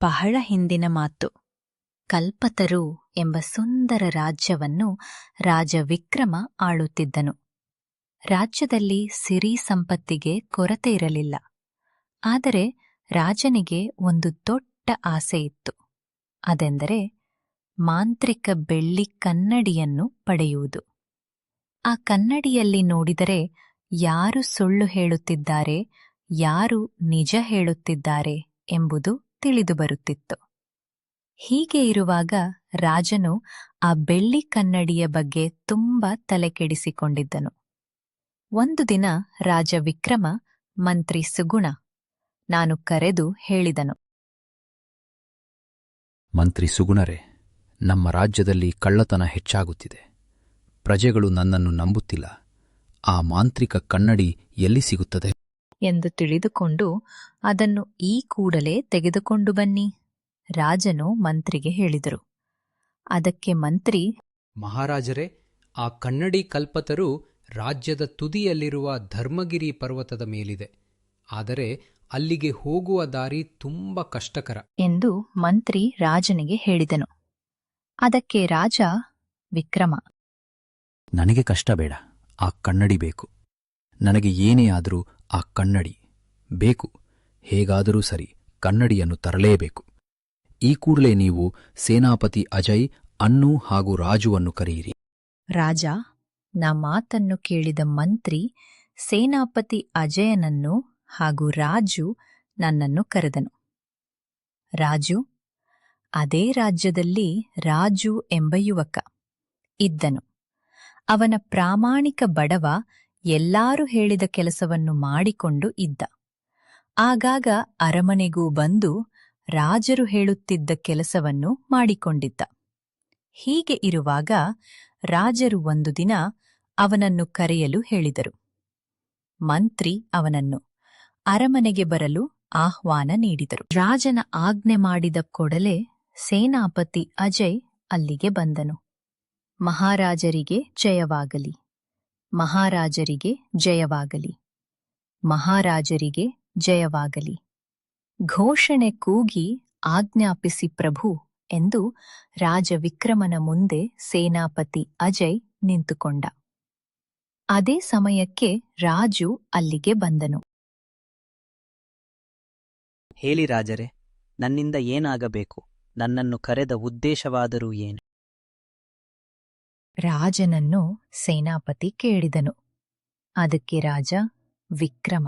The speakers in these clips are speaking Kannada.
ಬಹಳ ಹಿಂದಿನ ಮಾತು. ಕಲ್ಪತರು ಎಂಬ ಸುಂದರ ರಾಜ್ಯವನ್ನು ರಾಜ ವಿಕ್ರಮ ಆಳುತ್ತಿದ್ದನು. ರಾಜ್ಯದಲ್ಲಿ ಸಿರಿ ಸಂಪತ್ತಿಗೆ ಕೊರತೆ ಇರಲಿಲ್ಲ. ಆದರೆ ರಾಜನಿಗೆ ಒಂದು ದೊಡ್ಡ ಆಸೆ ಇತ್ತು. ಅದೆಂದರೆ ಮಾಂತ್ರಿಕ ಬೆಳ್ಳಿ ಕನ್ನಡಿಯನ್ನು ಪಡೆಯುವುದು. ಆ ಕನ್ನಡಿಯಲ್ಲಿ ನೋಡಿದರೆ ಯಾರು ಸುಳ್ಳು ಹೇಳುತ್ತಿದ್ದಾರೆ, ಯಾರು ನಿಜ ಹೇಳುತ್ತಿದ್ದಾರೆ ಎಂಬುದು ತಿಳಿದುಬರುತ್ತಿತ್ತು. ಹೀಗೆ ಇರುವಾಗ ರಾಜನು ಆ ಬೆಳ್ಳಿ ಕನ್ನಡಿಯ ಬಗ್ಗೆ ತುಂಬ ತಲೆಕೆಡಿಸಿಕೊಂಡಿದ್ದನು. ಒಂದು ದಿನ ರಾಜ ವಿಕ್ರಮ ಮಂತ್ರಿ ಸುಗುಣ ನಾನು ಕರೆದು ಹೇಳಿದನು. ಮಂತ್ರಿ ಸುಗುಣರೇ, ನಮ್ಮ ರಾಜ್ಯದಲ್ಲಿ ಕಳ್ಳತನ ಹೆಚ್ಚಾಗುತ್ತಿದೆ. ಪ್ರಜೆಗಳು ನನ್ನನ್ನು ನಂಬುತ್ತಿಲ್ಲ. ಆ ಮಾಂತ್ರಿಕ ಕನ್ನಡಿ ಎಲ್ಲಿ ಸಿಗುತ್ತದೆ ಎಂದು ತಿಳಿದುಕೊಂಡು ಅದನ್ನು ಈ ಕೂಡಲೇ ತೆಗೆದುಕೊಂಡು ಬನ್ನಿ, ರಾಜನು ಮಂತ್ರಿಗೆ ಹೇಳಿದರು. ಅದಕ್ಕೆ ಮಂತ್ರಿ, ಮಹಾರಾಜರೇ, ಆ ಕನ್ನಡಿ ಕಲ್ಪತರು ರಾಜ್ಯದ ತುದಿಯಲ್ಲಿರುವ ಧರ್ಮಗಿರಿ ಪರ್ವತದ ಮೇಲಿದೆ. ಆದರೆ ಅಲ್ಲಿಗೆ ಹೋಗುವ ದಾರಿ ತುಂಬ ಕಷ್ಟಕರ ಎಂದು ಮಂತ್ರಿ ರಾಜನಿಗೆ ಹೇಳಿದನು. ಅದಕ್ಕೆ ರಾಜ ವಿಕ್ರಮ, ನನಗೆ ಕಷ್ಟ ಬೇಡ, ಆ ಕನ್ನಡಿ ಬೇಕು. ನನಗೆ ಏನೇ ಆದರೂ ಆ ಕನ್ನಡಿ ಬೇಕು. ಹೇಗಾದರೂ ಸರಿ, ಕನ್ನಡಿಯನ್ನು ತರಲೇಬೇಕು. ಈ ಕೂಡಲೇ ನೀವು ಸೇನಾಪತಿ ಅಜಯ್, ಅನ್ನು ಹಾಗೂ ರಾಜುವನ್ನು ಕರೆಯಿರಿ. ರಾಜ ನಾ ಮಾತನ್ನು ಕೇಳಿದ ಮಂತ್ರಿ ಸೇನಾಪತಿ ಅಜಯನನ್ನು ಹಾಗೂ ರಾಜು ನನ್ನನ್ನು ಕರೆದನು. ರಾಜು, ಅದೇ ರಾಜ್ಯದಲ್ಲಿ ರಾಜು ಎಂಬ ಯುವಕ ಇದ್ದನು. ಅವನ ಪ್ರಾಮಾಣಿಕ ಬಡವ ಎಲ್ಲಾರು ಹೇಳಿದ ಕೆಲಸವನ್ನು ಮಾಡಿಕೊಂಡು ಇದ್ದ. ಆಗಾಗ ಅರಮನೆಗೂ ಬಂದು ರಾಜರು ಹೇಳುತ್ತಿದ್ದ ಕೆಲಸವನ್ನು ಮಾಡಿಕೊಂಡಿದ್ದ. ಹೀಗೆ ಇರುವಾಗ ರಾಜರು ಒಂದು ದಿನ ಅವನನ್ನು ಕರೆಯಲು ಹೇಳಿದರು. ಮಂತ್ರಿ ಅವನನ್ನು ಅರಮನೆಗೆ ಬರಲು ಆಹ್ವಾನ ನೀಡಿದರು. ರಾಜನ ಆಜ್ಞೆ ಮಾಡಿದ ಕೂಡಲೇ ಸೇನಾಪತಿ ಅಜಯ್ ಅಲ್ಲಿಗೆ ಬಂದನು. ಮಹಾರಾಜರಿಗೆ ಜಯವಾಗಲಿ, ಮಹಾರಾಜರಿಗೆ ಜಯವಾಗಲಿ, ಮಹಾರಾಜರಿಗೆ ಜಯವಾಗಲಿ ಘೋಷಣೆ ಕೂಗಿ ಆಜ್ಞಾಪಿಸಿ ಪ್ರಭು ಎಂದು ರಾಜ ವಿಕ್ರಮನ ಮುಂದೆ ಸೇನಾಪತಿ ಅಜಯ್ ನಿಂತುಕೊಂಡ. ಅದೇ ಸಮಯಕ್ಕೆ ರಾಜು ಅಲ್ಲಿಗೆ ಬಂದನು. ಹೇಳಿ ರಾಜರೇ, ನನ್ನಿಂದ ಏನಾಗಬೇಕು? ನನ್ನನ್ನು ಕರೆದ ಉದ್ದೇಶವಾದರೂ ಏನು? ರಾಜನನ್ನು ಸೇನಾಪತಿ ಕೇಳಿದನು. ಅದಕ್ಕೆ ರಾಜ ವಿಕ್ರಮ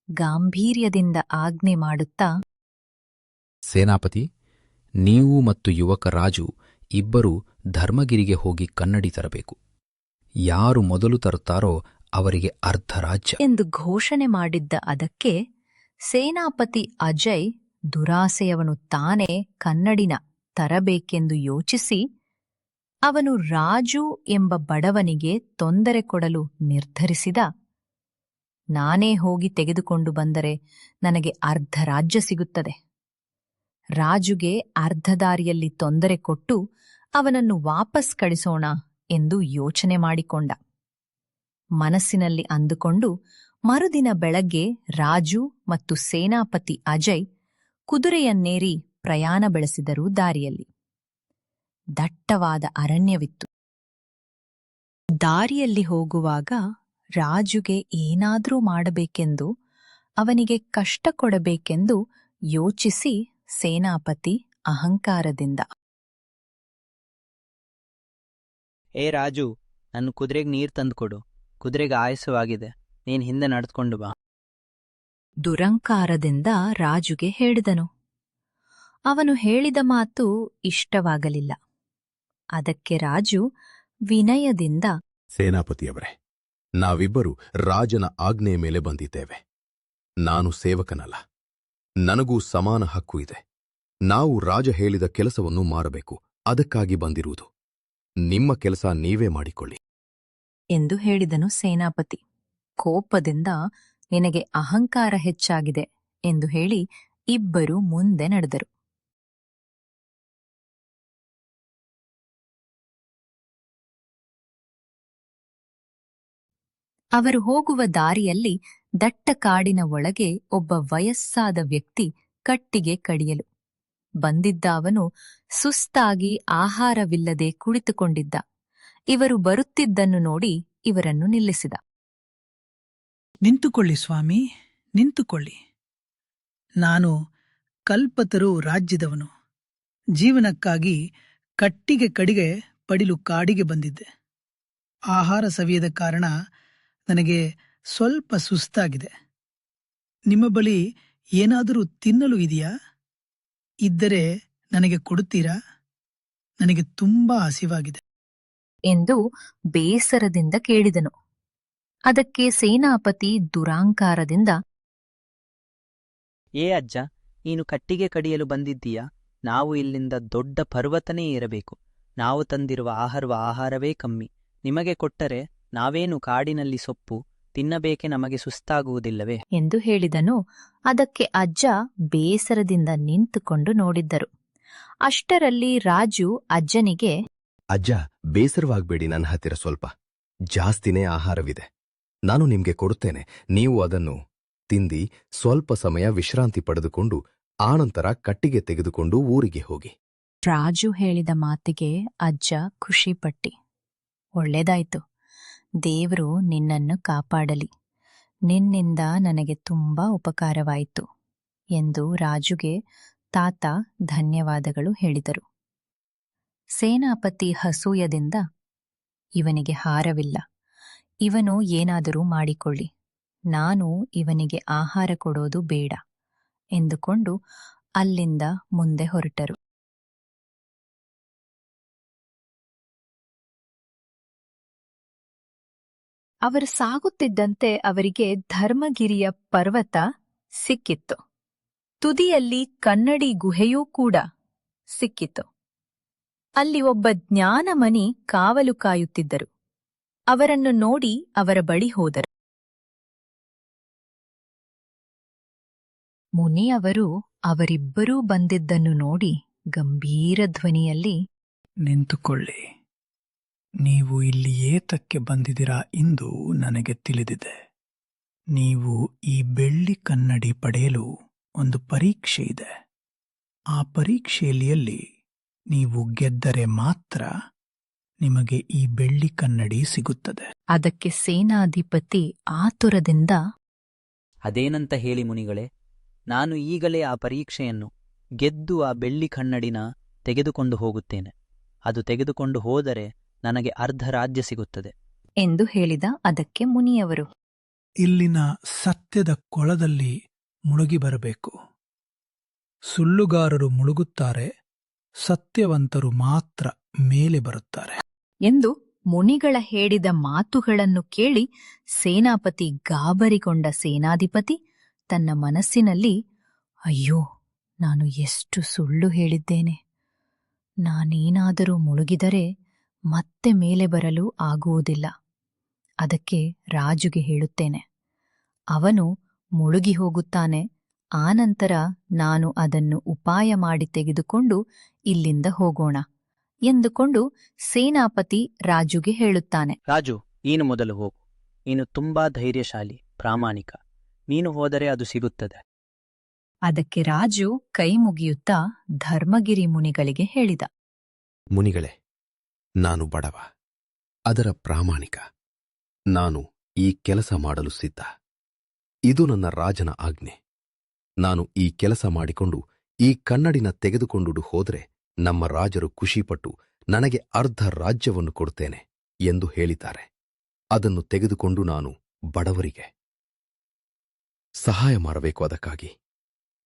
ಗಾಂಭೀರ್ಯದಿಂದ ಆಜ್ಞೆ ಮಾಡುತ್ತಾ, ಸೇನಾಪತಿ, ನೀವು ಮತ್ತು ಯುವಕ ರಾಜು ಇಬ್ಬರೂ ಧರ್ಮಗಿರಿಗೆ ಹೋಗಿ ಕನ್ನಡಿ ತರಬೇಕು. ಯಾರು ಮೊದಲು ತರುತ್ತಾರೋ ಅವರಿಗೆ ಅರ್ಧ ರಾಜ್ಯ ಎಂದು ಘೋಷಣೆ ಮಾಡಿದ್ದ. ಅದಕ್ಕೆ ಸೇನಾಪತಿ ಅಜಯ್ ದುರಾಸೆಯವನು ತಾನೇ ಕನ್ನಡಿನ ತರಬೇಕೆಂದು ಯೋಚಿಸಿ ಅವನು ರಾಜು ಎಂಬ ಬಡವನಿಗೆ ತೊಂದರೆ ಕೊಡಲು ನಿರ್ಧರಿಸಿದ. ನಾನೇ ಹೋಗಿ ತೆಗೆದುಕೊಂಡು ಬಂದರೆ ನನಗೆ ಅರ್ಧ ರಾಜ್ಯ ಸಿಗುತ್ತದೆ. ರಾಜುಗೆ ಅರ್ಧ ದಾರಿಯಲ್ಲಿ ತೊಂದರೆ ಕೊಟ್ಟು ಅವನನ್ನು ವಾಪಸ್ ಕಳಿಸೋಣ ಎಂದು ಯೋಚನೆ ಮಾಡಿಕೊಂಡ. ಮನಸ್ಸಿನಲ್ಲಿ ಅಂದುಕೊಂಡು ಮರುದಿನ ಬೆಳಗ್ಗೆ ರಾಜು ಮತ್ತು ಸೇನಾಪತಿ ಅಜಯ್ ಕುದುರೆಯನ್ನೇರಿ ಪ್ರಯಾಣ ಬೆಳೆಸಿದರು. ದಾರಿಯಲ್ಲಿ ದಟ್ಟವಾದ ಅರಣ್ಯವಿತ್ತು. ದಾರಿಯಲ್ಲಿ ಹೋಗುವಾಗ ರಾಜುಗೆ ಏನಾದರೂ ಮಾಡಬೇಕೆಂದು, ಅವನಿಗೆ ಕಷ್ಟ ಕೊಡಬೇಕೆಂದು ಯೋಚಿಸಿ ಸೇನಾಪತಿ ಅಹಂಕಾರದಿಂದ, ಏ ರಾಜು, ನನ್ನ ಕುದುರೆಗೆ ನೀರು ತಂದುಕೊಡು. ಕುದುರೆಗೆ ಆಯಾಸವಾಗಿದೆ, ನೀನು ಹಿಂದೆ ನಡೆದುಕೊಂಡು ಬಾ. ದುರಂಕಾರದಿಂದ ರಾಜುಗೆ ಹೇಳಿದನು. ಅವನು ಹೇಳಿದ ಮಾತು ಇಷ್ಟವಾಗಲಿಲ್ಲ. ಅದಕ್ಕೆ ರಾಜು ವಿನಯದಿಂದ, ಸೇನಾಪತಿಯವರೇ, ನಾವಿಬ್ಬರು ರಾಜನ ಆಜ್ಞೆಯ ಮೇಲೆ ಬಂದಿದ್ದೇವೆ. ನಾನು ಸೇವಕನಲ್ಲ, ನನಗೂ ಸಮಾನ ಹಕ್ಕು ಇದೆ. ನಾವು ರಾಜ ಹೇಳಿದ ಕೆಲಸವನ್ನು ಮಾಡಬೇಕು, ಅದಕ್ಕಾಗಿ ಬಂದಿರುವುದು. ನಿಮ್ಮ ಕೆಲಸ ನೀವೇ ಮಾಡಿಕೊಳ್ಳಿ ಎಂದು ಹೇಳಿದನು. ಸೇನಾಪತಿ ಕೋಪದಿಂದ, ನಿನಗೆ ಅಹಂಕಾರ ಹೆಚ್ಚಾಗಿದೆ ಎಂದು ಹೇಳಿ ಇಬ್ಬರು ಮುಂದೆ ನಡೆದರು. ಅವರು ಹೋಗುವ ದಾರಿಯಲ್ಲಿ ದಟ್ಟ ಕಾಡಿನ ಒಳಗೆ ಒಬ್ಬ ವಯಸ್ಸಾದ ವ್ಯಕ್ತಿ ಕಟ್ಟಿಗೆ ಕಡಿಯಲು ಬಂದಿದ್ದ ಅವನು ಸುಸ್ತಾಗಿ ಆಹಾರವಿಲ್ಲದೆ ಕುಳಿತುಕೊಂಡಿದ್ದ. ಇವರು ಬರುತ್ತಿದ್ದನ್ನು ನೋಡಿ ಇವರನ್ನು ನಿಲ್ಲಿಸಿದ. ನಿಂತುಕೊಳ್ಳಿ ಸ್ವಾಮಿ, ನಿಂತುಕೊಳ್ಳಿ. ನಾನು ಕಲ್ಪತರು ರಾಜ್ಯದವನು. ಜೀವನಕ್ಕಾಗಿ ಕಟ್ಟಿಗೆ ಕಡಿಗೆ ಪಡಿಲು ಕಾಡಿಗೆ ಬಂದಿದ್ದೆ. ಆಹಾರ ಸವಿಯದ ಕಾರಣ ನನಗೆ ಸ್ವಲ್ಪ ಸುಸ್ತಾಗಿದೆ. ನಿಮ್ಮ ಬಳಿ ಏನಾದರೂ ತಿನ್ನಲು ಇದೆಯಾ? ಇದ್ದರೆ ನನಗೆ ಕೊಡುತ್ತೀರಾ? ನನಗೆ ತುಂಬಾ ಹಸಿವಾಗಿದೆ ಎಂದು ಬೇಸರದಿಂದ ಕೇಳಿದನು. ಅದಕ್ಕೆ ಸೇನಾಪತಿ ದುರಾಂಕಾರದಿಂದ, ಏ ಅಜ್ಜ, ನೀನು ಕಟ್ಟಿಗೆ ಕಡಿಯಲು ಬಂದಿದ್ದೀಯಾ? ನಾವು ಇಲ್ಲಿಂದ ದೊಡ್ಡ ಪರ್ವತನೇ ಇರಬೇಕು. ನಾವು ತಂದಿರುವ ಆಹಾರವೇ ಕಮ್ಮಿ. ನಿಮಗೆ ಕೊಟ್ಟರೆ ನಾವೇನು ಕಾಡಿನಲ್ಲಿ ಸೊಪ್ಪು ತಿನ್ನಬೇಕೆ? ನಮಗೆ ಸುಸ್ತಾಗುವುದಿಲ್ಲವೇ? ಎಂದು ಹೇಳಿದನು. ಅದಕ್ಕೆ ಅಜ್ಜ ಬೇಸರದಿಂದ ನಿಂತುಕೊಂಡು ನೋಡಿದ್ದರು. ಅಷ್ಟರಲ್ಲಿ ರಾಜು ಅಜ್ಜನಿಗೆ, ಅಜ್ಜ, ಬೇಸರವಾಗ್ಬೇಡಿ, ನನ್ನ ಹತ್ತಿರ ಸ್ವಲ್ಪ ಜಾಸ್ತಿನೇ ಆಹಾರವಿದೆ. ನಾನು ನಿಮ್ಗೆ ಕೊಡುತ್ತೇನೆ. ನೀವು ಅದನ್ನು ತಿಂದಿ ಸ್ವಲ್ಪ ಸಮಯ ವಿಶ್ರಾಂತಿ ಪಡೆದುಕೊಂಡು ಆನಂತರ ಕಟ್ಟಿಗೆ ತೆಗೆದುಕೊಂಡು ಊರಿಗೆ ಹೋಗಿ. ರಾಜು ಹೇಳಿದ ಮಾತಿಗೆ ಅಜ್ಜ ಖುಷಿಪಟ್ಟಿ, ಒಳ್ಳೆದಾಯ್ತು, ದೇವರು ನಿನ್ನನ್ನು ಕಾಪಾಡಲಿ, ನಿನ್ನಿಂದ ನನಗೆ ತುಂಬಾ ಉಪಕಾರವಾಯಿತು ಎಂದು ರಾಜುಗೆ ತಾತ ಧನ್ಯವಾದಗಳು ಹೇಳಿದರು. ಸೇನಾಪತಿ ಹಸೂಯದಿಂದ, ಇವನಿಗೆ ಹಾರವಿಲ್ಲ, ಇವನು ಏನಾದರೂ ಮಾಡಿಕೊಳ್ಳಿ, ನಾನು ಇವನಿಗೆ ಆಹಾರ ಕೊಡೋದು ಬೇಡ ಎಂದುಕೊಂಡು ಅಲ್ಲಿಂದ ಮುಂದೆ ಹೊರಟರು. ಅವರು ಸಾಗುತ್ತಿದ್ದಂತೆ ಅವರಿಗೆ ಧರ್ಮಗಿರಿಯ ಪರ್ವತ ಸಿಕ್ಕಿತ್ತು. ತುದಿಯಲ್ಲಿ ಕನ್ನಡಿ ಗುಹೆಯೂ ಕೂಡ ಸಿಕ್ಕಿತು. ಅಲ್ಲಿ ಒಬ್ಬ ಜ್ಞಾನಮಣಿ ಕಾವಲು ಕಾಯುತ್ತಿದ್ದರು. ಅವರನ್ನು ನೋಡಿ ಅವರ ಬಳಿ ಹೋದರು. ಮುನಿಯವರು ಅವರಿಬ್ಬರೂ ಬಂದಿದ್ದನ್ನು ನೋಡಿ ಗಂಭೀರ ಧ್ವನಿಯಲ್ಲಿ, ನಿಂತುಕೊಳ್ಳಿ. ನೀವು ಇಲ್ಲಿ ಏತಕ್ಕೆ ಬಂದಿದ್ದೀರಾ ಎಂದು ನನಗೆ ತಿಳಿದಿದೆ. ನೀವು ಈ ಬೆಳ್ಳಿ ಕನ್ನಡಿ ಪಡೆಯಲು ಒಂದು ಪರೀಕ್ಷೆ ಇದೆ. ಆ ಪರೀಕ್ಷೆಯಲ್ಲಿ ನೀವು ಗೆದ್ದರೆ ಮಾತ್ರ ನಿಮಗೆ ಈ ಬೆಳ್ಳಿ ಕನ್ನಡಿ ಸಿಗುತ್ತದೆ. ಅದಕ್ಕೆ ಸೇನಾಧಿಪತಿ ಆತುರದಿಂದ, ಅದೇನಂತ ಹೇಳಿ ಮುನಿಗಳೇ, ನಾನು ಈಗಲೇ ಆ ಪರೀಕ್ಷೆಯನ್ನು ಗೆದ್ದು ಆ ಬೆಳ್ಳಿ ಕನ್ನಡಿನ ತೆಗೆದುಕೊಂಡು ಹೋಗುತ್ತೇನೆ. ಅದು ತೆಗೆದುಕೊಂಡು ಹೋದರೆ ನನಗೆ ಅರ್ಧ ರಾಜ್ಯ ಸಿಗುತ್ತದೆ ಎಂದು ಹೇಳಿದ. ಅದಕ್ಕೆ ಮುನಿಯವರು, ಇಲ್ಲಿನ ಸತ್ಯದ ಕೊಳದಲ್ಲಿ ಮುಳುಗಿ ಬರಬೇಕು. ಸುಳ್ಳುಗಾರರು ಮುಳುಗುತ್ತಾರೆ, ಸತ್ಯವಂತರು ಮಾತ್ರ ಮೇಲೆ ಬರುತ್ತಾರೆ ಎಂದು ಮುನಿಗಳ ಹೇಳಿದ ಮಾತುಗಳನ್ನು ಕೇಳಿ ಸೇನಾಪತಿ ಗಾಬರಿಗೊಂಡ ಸೇನಾಧಿಪತಿ ತನ್ನ ಮನಸ್ಸಿನಲ್ಲಿ, ಅಯ್ಯೋ, ನಾನು ಎಷ್ಟು ಸುಳ್ಳು ಹೇಳಿದ್ದೇನೆ. ನಾನೇನಾದರೂ ಮುಳುಗಿದರೆ ಮತ್ತೆ ಮೇಲೆ ಬರಲು ಆಗುವುದಿಲ್ಲ. ಅದಕ್ಕೆ ರಾಜುಗೆ ಹೇಳುತ್ತೇನೆ, ಅವನು ಮುಳುಗಿ ಹೋಗುತ್ತಾನೆ, ಆನಂತರ ನಾನು ಅದನ್ನು ಉಪಾಯ ಮಾಡಿ ತೆಗೆದುಕೊಂಡು ಇಲ್ಲಿಂದ ಹೋಗೋಣ ಎಂದುಕೊಂಡು ಸೇನಾಪತಿ ರಾಜುಗೆ ಹೇಳುತ್ತಾನೆ. ರಾಜು, ನೀನು ಮೊದಲು ಹೋಗು. ನೀನು ತುಂಬಾ ಧೈರ್ಯಶಾಲಿ, ಪ್ರಾಮಾಣಿಕ. ನೀನು ಹೋದರೆ ಅದು ಸಿಗುತ್ತದೆ. ಅದಕ್ಕೆ ರಾಜು ಕೈ ಮುಗಿಯುತ್ತಾ ಧರ್ಮಗಿರಿ ಮುನಿಗಳಿಗೆ ಹೇಳಿದ, ಮುನಿಗಳೇ, ನಾನು ಬಡವ, ಅದರ ಪ್ರಾಮಾಣಿಕ. ನಾನು ಈ ಕೆಲಸ ಮಾಡಲು ಸಿದ್ಧ. ಇದು ನನ್ನ ರಾಜನ ಆಜ್ಞೆ. ನಾನು ಈ ಕೆಲಸ ಮಾಡಿಕೊಂಡು ಈ ಕನ್ನಡಿನ ತೆಗೆದುಕೊಂಡು ಹೋದರೆ ನಮ್ಮ ರಾಜರು ಖುಷಿಪಟ್ಟು ನನಗೆ ಅರ್ಧ ರಾಜ್ಯವನ್ನು ಕೊಡುತ್ತೇನೆ ಎಂದು ಹೇಳಿದ್ದಾರೆ. ಅದನ್ನು ತೆಗೆದುಕೊಂಡು ನಾನು ಬಡವರಿಗೆ ಸಹಾಯ ಮಾಡಬೇಕು. ಅದಕ್ಕಾಗಿ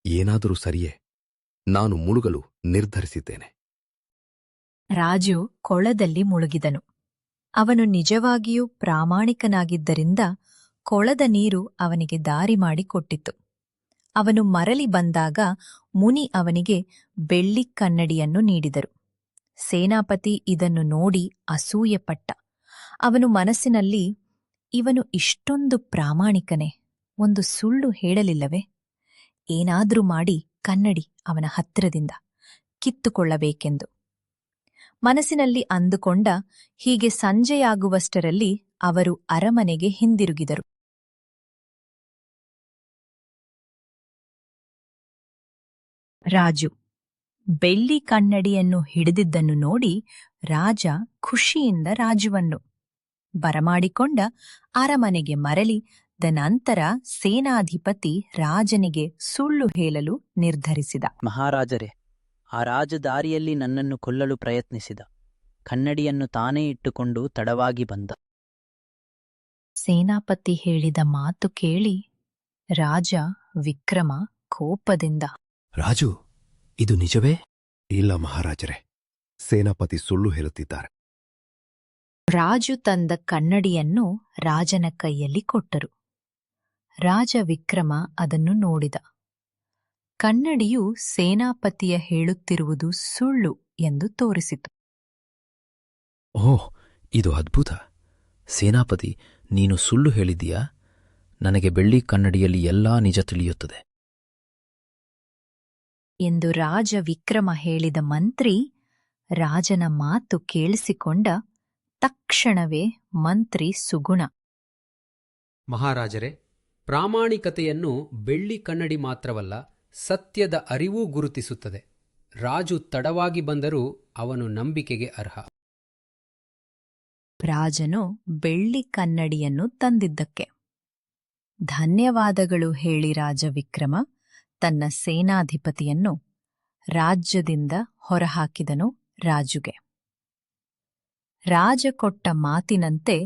ಏನಾದರೂ ಸರಿಯೇ, ನಾನು ಮುಳುಗಲು ನಿರ್ಧರಿಸಿದ್ದೇನೆ. ರಾಜು ಕೊಳದಲ್ಲಿ ಮುಳುಗಿದನು. ಅವನು ನಿಜವಾಗಿಯೂ ಪ್ರಾಮಾಣಿಕನಾಗಿದ್ದರಿಂದ ಕೊಳದ ನೀರು ಅವನಿಗೆ ದಾರಿ ಮಾಡಿಕೊಟ್ಟಿತು. ಅವನು ಮರಳಿ ಬಂದಾಗ ಮುನಿ ಅವನಿಗೆ ಬೆಳ್ಳಿ ಕನ್ನಡಿಯನ್ನು ನೀಡಿದರು. ಸೇನಾಪತಿ ಇದನ್ನು ನೋಡಿ ಅಸೂಯೆಪಟ್ಟ. ಅವನು ಮನಸ್ಸಿನಲ್ಲಿ, ಇವನು ಇಷ್ಟೊಂದು ಪ್ರಾಮಾಣಿಕನೇ, ಒಂದು ಸುಳ್ಳು ಹೇಳಲಿಲ್ಲವೇ? ಏನಾದ್ರೂ ಮಾಡಿ ಕನ್ನಡಿ ಅವನ ಹತ್ತಿರದಿಂದ ಕಿತ್ತುಕೊಳ್ಳಬೇಕೆಂದು ಮನಸ್ಸಿನಲ್ಲಿ ಅಂದುಕೊಂಡ. ಹೀಗೆ ಸಂಜೆಯಾಗುವಷ್ಟರಲ್ಲಿ ಅವರು ಅರಮನೆಗೆ ಹಿಂದಿರುಗಿದರು. ರಾಜು, ಬೆಳ್ಳಿ ಕನ್ನಡಿಯನ್ನು ಹಿಡಿದಿದ್ದನ್ನು ನೋಡಿ ರಾಜ ಖುಷಿಯಿಂದ ರಾಜುವನ್ನು ಬರಮಾಡಿಕೊಂಡ ಅರಮನೆಗೆ ಮರಳಿ ನಂತರ ಸೇನಾಧಿಪತಿ ರಾಜನಿಗೆ ಸುಳ್ಳು ಹೇಳಲು ನಿರ್ಧರಿಸಿದ. ಮಹಾರಾಜರೇ, ಆ ರಾಜ ದಾರಿಯಲ್ಲಿ ನನ್ನನ್ನು ಕೊಲ್ಲಲು ಪ್ರಯತ್ನಿಸಿದ. ಕನ್ನಡಿಯನ್ನು ತಾನೇ ಇಟ್ಟುಕೊಂಡು ತಡವಾಗಿ ಬಂದ. ಸೇನಾಪತಿ ಹೇಳಿದ ಮಾತು ಕೇಳಿ ರಾಜ ವಿಕ್ರಮ ಕೋಪದಿಂದ, ರಾಜು, ಇದು ನಿಜವೇ? ಇಲ್ಲ ಮಹಾರಾಜರೇ, ಸೇನಾಪತಿ ಸುಳ್ಳು ಹೇಳುತ್ತಿದ್ದಾರೆ. ರಾಜು ತಂದ ಕನ್ನಡಿಯನ್ನು ರಾಜನ ಕೈಯಲ್ಲಿ ಕೊಟ್ಟರು. ರಾಜ ವಿಕ್ರಮ ಅದನ್ನು ನೋಡಿದ. ಕನ್ನಡಿಯು ಸೇನಾಪತಿಯ ಹೇಳುತ್ತಿರುವುದು ಸುಳ್ಳು ಎಂದು ತೋರಿಸಿತು. ಓಹ್, ಇದು ಅದ್ಭುತ! ಸೇನಾಪತಿ, ನೀನು ಸುಳ್ಳು ಹೇಳಿದ್ದೀಯಾ? ನನಗೆ ಬೆಳ್ಳಿ ಕನ್ನಡಿಯಲ್ಲಿ ಎಲ್ಲಾ ನಿಜ ತಿಳಿಯುತ್ತದೆ ಎಂದು ರಾಜ ವಿಕ್ರಮ ಹೇಳಿದ ಮಂತ್ರಿ ರಾಜನ ಮಾತು ಕೇಳಿಸಿಕೊಂಡ. ತಕ್ಷಣವೇ ಮಂತ್ರಿ ಸುಗುಣ, ಮಹಾರಾಜರೇ, ಪ್ರಾಮಾಣಿಕತೆಯನ್ನು ಬೆಳ್ಳಿ ಕನ್ನಡಿ ಮಾತ್ರವಲ್ಲ, ಸತ್ಯದ ಅರಿವೂ ಗುರುತಿಸುತ್ತದೆ. ರಾಜು ತಡವಾಗಿ ಬಂದರೂ ಅವನು ನಂಬಿಕೆಗೆ ಅರ್ಹ. ರಾಜನು ಬೆಳ್ಳಿ ಕನ್ನಡಿಯನ್ನು ತಂದಿದ್ದಕ್ಕೆ ಧನ್ಯವಾದಗಳು ಹೇಳಿ ರಾಜ ವಿಕ್ರಮ ತನ್ನ ಸೇನಾಧಿಪತಿಯನ್ನು ರಾಜ್ಯದಿಂದ ಹೊರಹಾಕಿದನು. ರಾಜುಗೆ ರಾಜ ಕೊಟ್ಟ ಮಾತಿನಂತೆ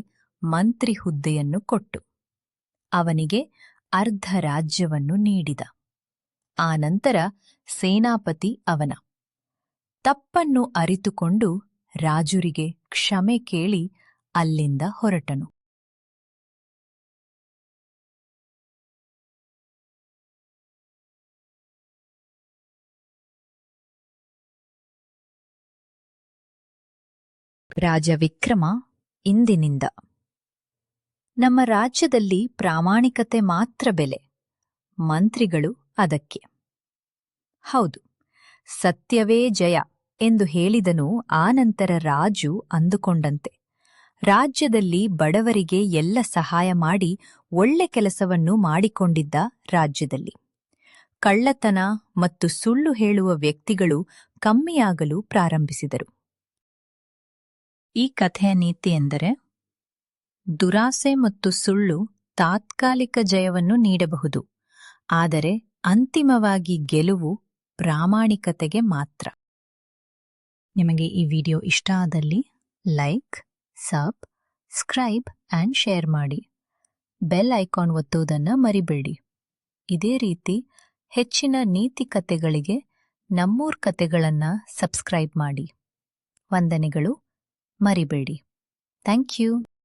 ಮಂತ್ರಿ ಹುದ್ದೆಯನ್ನು ಕೊಟ್ಟು ಅವನಿಗೆ ಅರ್ಧ ರಾಜ್ಯವನ್ನು ನೀಡಿದ. ಆನಂತರ ಸೇನಾಪತಿ ಅವನ ತಪ್ಪನ್ನು ಅರಿತುಕೊಂಡು ರಾಜುರಿಗೆ ಕ್ಷಮೆ ಕೇಳಿ ಅಲ್ಲಿಂದ ಹೊರಟನು. ರಾಜ ವಿಕ್ರಮ ಇಂದಿನಿಂದ ನಮ್ಮ ರಾಜ್ಯದಲ್ಲಿ ಪ್ರಾಮಾಣಿಕತೆ ಮಾತ್ರ ಬೆಲೆ, ಮಂತ್ರಿಗಳು ಅದಕ್ಕೆ. ಹೌದು, ಸತ್ಯವೇ ಜಯ ಎಂದು ಹೇಳಿದನು. ಆನಂತರ ರಾಜು ಅಂದುಕೊಂಡಂತೆ ರಾಜ್ಯದಲ್ಲಿ ಬಡವರಿಗೆ ಎಲ್ಲ ಸಹಾಯ ಮಾಡಿ ಒಳ್ಳೆ ಕೆಲಸವನ್ನು ಮಾಡಿಕೊಂಡಿದ್ದ. ರಾಜ್ಯದಲ್ಲಿ ಕಳ್ಳತನ ಮತ್ತು ಸುಳ್ಳು ಹೇಳುವ ವ್ಯಕ್ತಿಗಳು ಕಮ್ಮಿಯಾಗಲು ಪ್ರಾರಂಭಿಸಿದರು. ಈ ಕಥೆಯ ನೀತಿ ಎಂದರೆ, ದುರಾಸೆ ಮತ್ತು ಸುಳ್ಳು ತಾತ್ಕಾಲಿಕ ಜಯವನ್ನು ನೀಡಬಹುದು, ಆದರೆ ಅಂತಿಮವಾಗಿ ಗೆಲುವು ಪ್ರಾಮಾಣಿಕತೆಗೆ ಮಾತ್ರ. ನಿಮಗೆ ಈ ವಿಡಿಯೋ ಇಷ್ಟ ಆದಲ್ಲಿ ಲೈಕ್, ಸಬ್ಸ್ಕ್ರೈಬ್ ಆ್ಯಂಡ್ ಶೇರ್ ಮಾಡಿ. ಬೆಲ್ ಐಕಾನ್ ಒತ್ತುವುದನ್ನು ಮರಿಬೇಡಿ. ಇದೇ ರೀತಿ ಹೆಚ್ಚಿನ ನೀತಿ ಕಥೆಗಳಿಗೆ ನಮ್ಮೂರ್ ಕಥೆಗಳನ್ನು ಸಬ್ಸ್ಕ್ರೈಬ್ ಮಾಡಿ. ವಂದನೆಗಳು, ಮರಿಬೇಡಿ. Thank you.